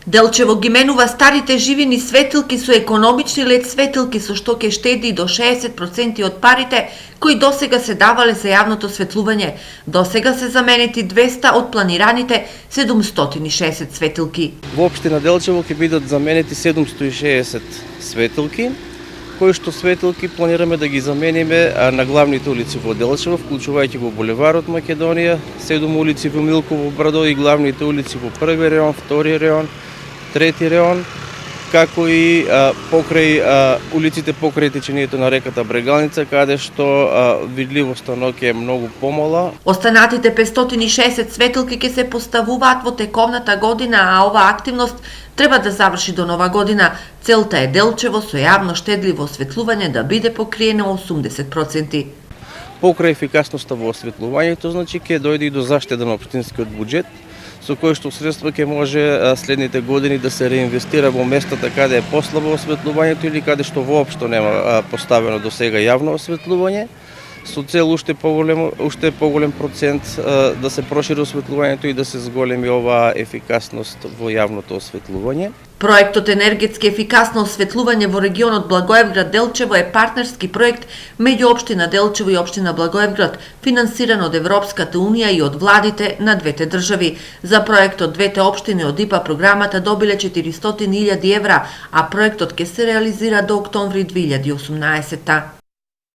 Делчево ги менува старите живини светилки со економични лед светилки со што ќе штеди до 60% од парите кои досега се давале за јавното светлување. Досега се заменети 200 од планираните 760 светилки. Во општина Делчево ќе бидат заменети 760 светилки, кои што светилки планираме да ги замениме на главните улици во Делчево, вклучувајќи во булеварот Македонија, 7 улици во Милково брадо и главните улици во први реон, втори реон, трети реон, како и покрај улиците покрај течението на реката Брегалница, каде што видливоста ноќе е многу помала. Останатите 560 светилки ќе се поставуваат во тековната година, а оваа активност треба да заврши до нова година. Целта е Делчево со јавно штедливо осветлување да биде покриено 80%. Покрај ефикасноста во осветлувањето, значи ќе дојде и до заштеда на општинскиот буџет, со кој што средства ќе може следните години да се реинвестира во местата каде е послабо осветлувањето или каде што воопшто нема поставено до сега јавно осветлување, со цел уште поголем процент да се прошири осветлувањето и да се зголеми оваа ефикасност во јавното осветлување. Проектот енергетски ефикасно осветлување во регионот Благоевград Делчево е партнерски проект меѓу општина Делчево и општина Благоевград, финансиран од Европската унија и од владите на двете држави. За проектот двете општини од ИПА програмата добиле 400.000 евра, а проектот ќе се реализира до октомври 2018.